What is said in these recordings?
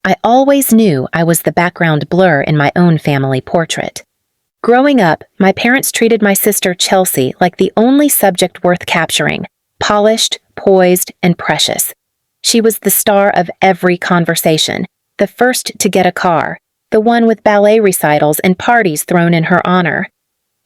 I always knew I was the background blur in my own family portrait. Growing up, my parents treated my sister Chelsea like the only subject worth capturing, polished, poised, and precious. She was the star of every conversation, the first to get a car, the one with ballet recitals and parties thrown in her honor.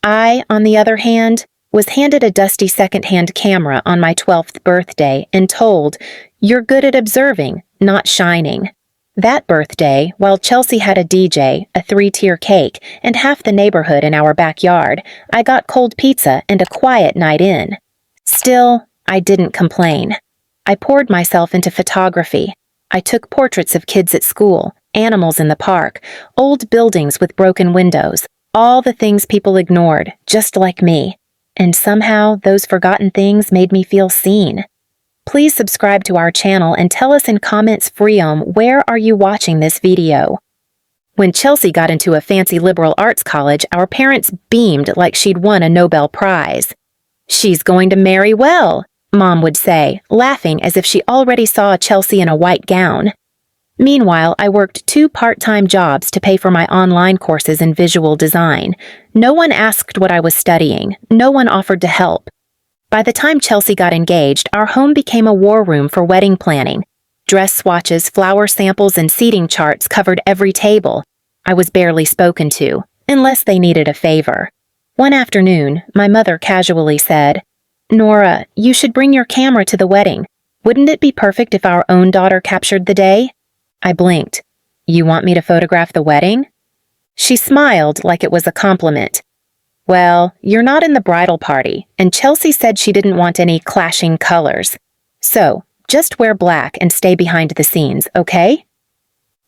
I, on the other hand, was handed a dusty second-hand camera on my 12th birthday and told, "You're good at observing, not shining." That birthday, while Chelsea had a DJ, a 3-tier cake, and half the neighborhood in our backyard, I got cold pizza and a quiet night in. Still, I didn't complain. I poured myself into photography. I took portraits of kids at school, animals in the park, old buildings with broken windows, all the things people ignored, just like me. And somehow, those forgotten things made me feel seen. Please subscribe to our channel and tell us in comments where are you watching this video? When Chelsea got into a fancy liberal arts college, our parents beamed like she'd won a Nobel Prize. "She's going to marry well," Mom would say, laughing as if she already saw Chelsea in a white gown. Meanwhile, I worked 2 part-time jobs to pay for my online courses in visual design. No one asked what I was studying. No one offered to help. By the time Chelsea got engaged, our home became a war room for wedding planning. Dress swatches, flower samples, and seating charts covered every table. I was barely spoken to, unless they needed a favor. One afternoon, my mother casually said, "Nora, you should bring your camera to the wedding. Wouldn't it be perfect if our own daughter captured the day?" I blinked. "You want me to photograph the wedding?" She smiled like it was a compliment. "Well, you're not in the bridal party, and Chelsea said she didn't want any clashing colors. So, just wear black and stay behind the scenes, okay?"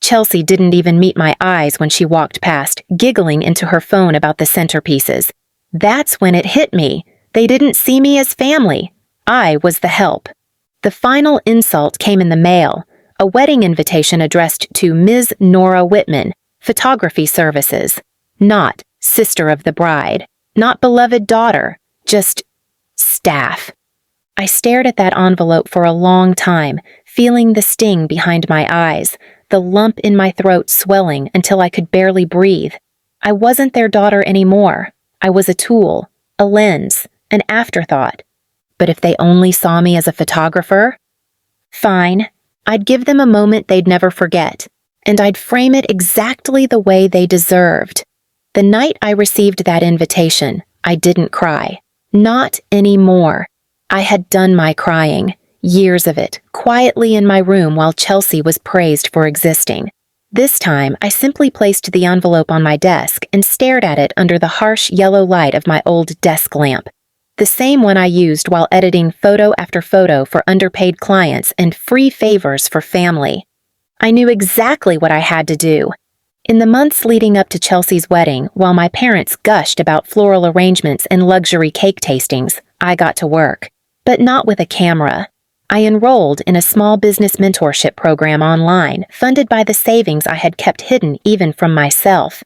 Chelsea didn't even meet my eyes when she walked past, giggling into her phone about the centerpieces. That's when it hit me. They didn't see me as family. I was the help. The final insult came in the mail, a wedding invitation addressed to Ms. Nora Whitman, Photography Services. Not sister of the bride, not beloved daughter, just staff. I stared at that envelope for a long time, feeling the sting behind my eyes, the lump in my throat swelling until I could barely breathe. I wasn't their daughter anymore. I was a tool, a lens, an afterthought. But if they only saw me as a photographer? Fine. I'd give them a moment they'd never forget, and I'd frame it exactly the way they deserved. The night I received that invitation, I didn't cry. Not anymore. I had done my crying, years of it, quietly in my room while Chelsea was praised for existing. This time, I simply placed the envelope on my desk and stared at it under the harsh yellow light of my old desk lamp. The same one I used while editing photo after photo for underpaid clients and free favors for family. I knew exactly what I had to do. In the months leading up to Chelsea's wedding, while my parents gushed about floral arrangements and luxury cake tastings, I got to work. But not with a camera. I enrolled in a small business mentorship program online, funded by the savings I had kept hidden even from myself.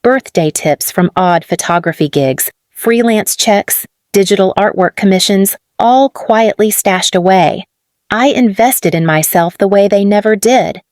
Birthday tips from odd photography gigs, freelance checks, digital artwork commissions, all quietly stashed away. I invested in myself the way they never did.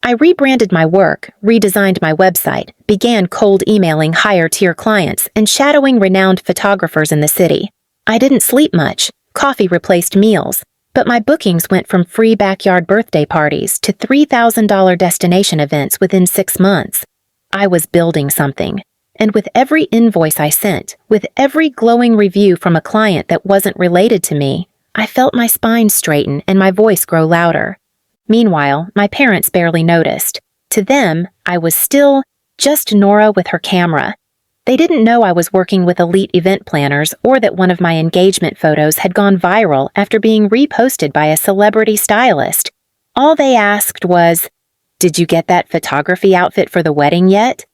I rebranded my work, redesigned my website, began cold emailing higher-tier clients, and shadowing renowned photographers in the city. I didn't sleep much. Coffee replaced meals. But my bookings went from free backyard birthday parties to $3,000 destination events within 6 months. I was building something. And with every invoice I sent, with every glowing review from a client that wasn't related to me, I felt my spine straighten and my voice grow louder. Meanwhile, my parents barely noticed. To them, I was still just Nora with her camera. They didn't know I was working with elite event planners or that one of my engagement photos had gone viral after being reposted by a celebrity stylist. All they asked was, "Did you get that photography outfit for the wedding yet?"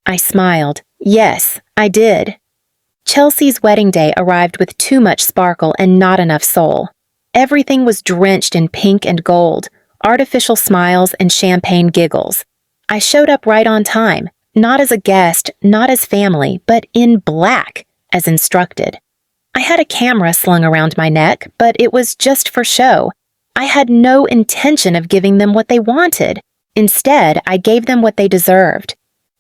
I smiled. Yes, I did. Chelsea's wedding day arrived with too much sparkle and not enough soul. Everything was drenched in pink and gold, artificial smiles and champagne giggles. I showed up right on time. Not as a guest, not as family, but in black, as instructed. I had a camera slung around my neck, but it was just for show. I had no intention of giving them what they wanted. Instead, I gave them what they deserved.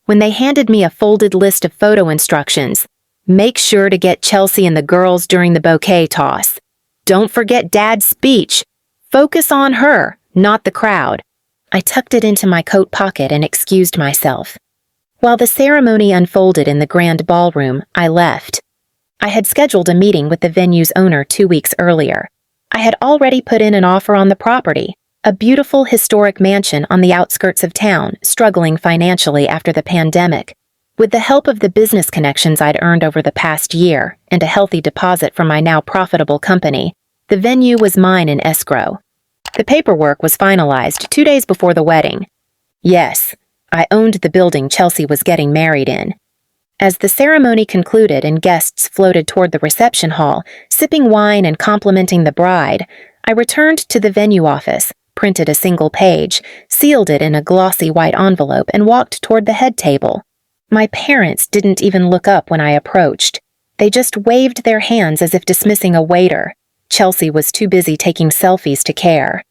When they handed me a folded list of photo instructions, make sure to get Chelsea and the girls during the bouquet toss. Don't forget Dad's speech. Focus on her, not the crowd. I tucked it into my coat pocket and excused myself. While the ceremony unfolded in the grand ballroom, I left. I had scheduled a meeting with the venue's owner 2 weeks earlier. I had already put in an offer on the property, a beautiful historic mansion on the outskirts of town, struggling financially after the pandemic. With the help of the business connections I'd earned over the past year and a healthy deposit from my now profitable company, the venue was mine in escrow. The paperwork was finalized 2 days before the wedding. Yes, I owned the building Chelsea was getting married in. As the ceremony concluded and guests floated toward the reception hall, sipping wine and complimenting the bride, I returned to the venue office, printed a single page, sealed it in a glossy white envelope, and walked toward the head table. My parents didn't even look up when I approached. They just waved their hands as if dismissing a waiter. Chelsea was too busy taking selfies to care.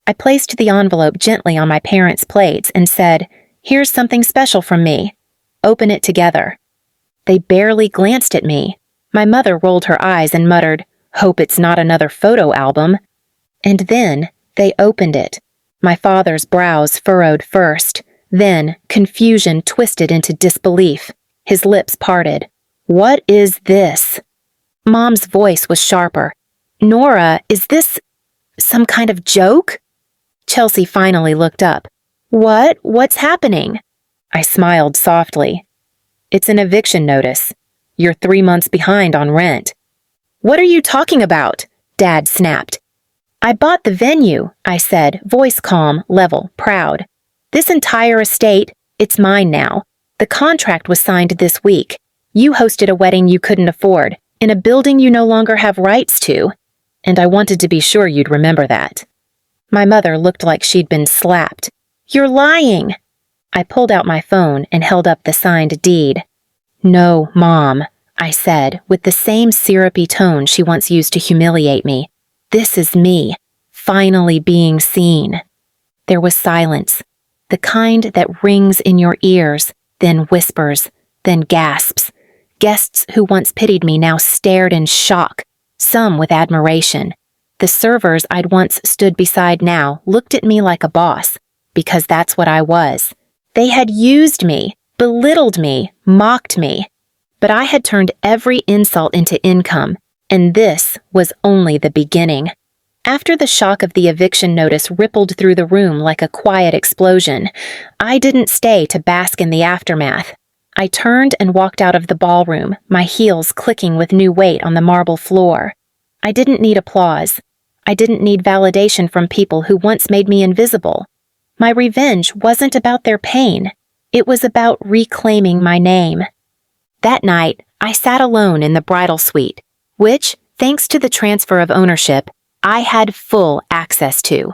I placed the envelope gently on my parents' plates and said, "Here's something special from me. Open it together." They barely glanced at me. My mother rolled her eyes and muttered, "Hope it's not another photo album." And then they opened it. My father's brows furrowed first. Then confusion twisted into disbelief. His lips parted. "What is this?" Mom's voice was sharper. "Nora, is this some kind of joke?" Chelsea finally looked up. What's happening?" I smiled softly. "It's an eviction notice. You're 3 months behind on rent." "What are you talking about?" Dad snapped. "I bought the venue," I said, voice calm, level, proud. "This entire estate, it's mine now. The contract was signed this week. You hosted a wedding you couldn't afford, in a building you no longer have rights to. And I wanted to be sure you'd remember that." My mother looked like she'd been slapped. "You're lying!" I pulled out my phone and held up the signed deed. "No, Mom," I said, with the same syrupy tone she once used to humiliate me. "This is me, finally being seen." There was silence, the kind that rings in your ears, then whispers, then gasps. Guests who once pitied me now stared in shock, some with admiration. The servers I'd once stood beside now looked at me like a boss, because that's what I was. They had used me, belittled me, mocked me. But I had turned every insult into income, and this was only the beginning. After the shock of the eviction notice rippled through the room like a quiet explosion, I didn't stay to bask in the aftermath. I turned and walked out of the ballroom, my heels clicking with new weight on the marble floor. I didn't need applause. I didn't need validation from people who once made me invisible. My revenge wasn't about their pain. It was about reclaiming my name. That night, I sat alone in the bridal suite, which, thanks to the transfer of ownership, I had full access to.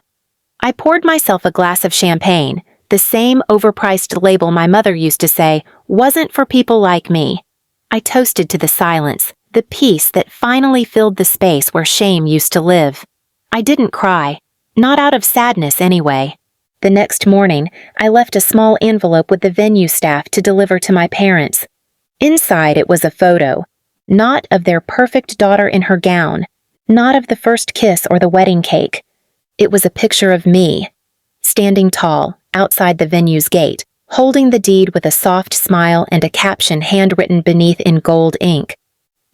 I poured myself a glass of champagne, the same overpriced label my mother used to say wasn't for people like me. I toasted to the silence, the peace that finally filled the space where shame used to live. I didn't cry, not out of sadness anyway. The next morning, I left a small envelope with the venue staff to deliver to my parents. Inside it was a photo, not of their perfect daughter in her gown, not of the first kiss or the wedding cake. It was a picture of me, standing tall, outside the venue's gate, holding the deed with a soft smile and a caption handwritten beneath in gold ink.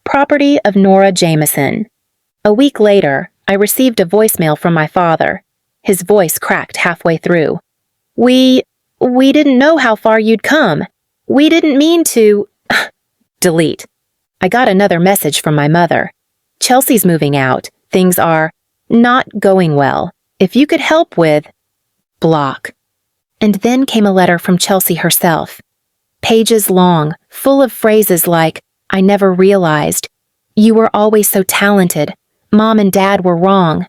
Property of Nora Jameson. A week later, I received a voicemail from my father. His voice cracked halfway through. We didn't know how far you'd come. We didn't mean to..." Delete. I got another message from my mother. "Chelsea's moving out. Things are not going well. If you could help with..." Block. And then came a letter from Chelsea herself. Pages long, full of phrases like, "I never realized," "You were always so talented," "Mom and Dad were wrong."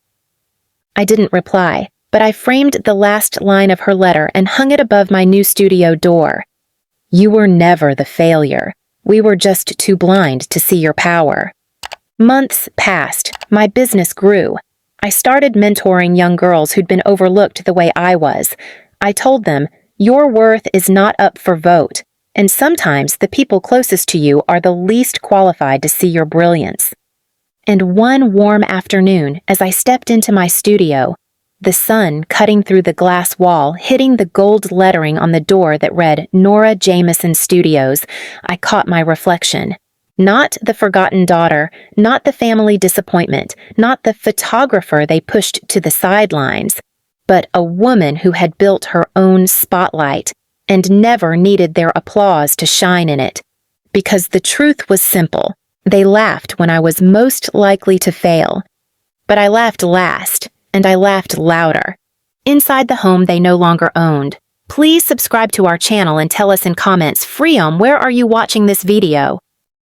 I didn't reply, but I framed the last line of her letter and hung it above my new studio door. "You were never the failure. We were just too blind to see your power." Months passed. My business grew. I started mentoring young girls who'd been overlooked the way I was. I told them, your worth is not up for vote, and sometimes the people closest to you are the least qualified to see your brilliance. And one warm afternoon, as I stepped into my studio, the sun cutting through the glass wall, hitting the gold lettering on the door that read Nora Jameson Studios, I caught my reflection. Not the forgotten daughter, not the family disappointment, not the photographer they pushed to the sidelines, but a woman who had built her own spotlight and never needed their applause to shine in it. Because the truth was simple. They laughed when I was most likely to fail. But I laughed last, and I laughed louder. Inside the home they no longer owned. Please subscribe to our channel and tell us in comments, Freedom, where are you watching this video?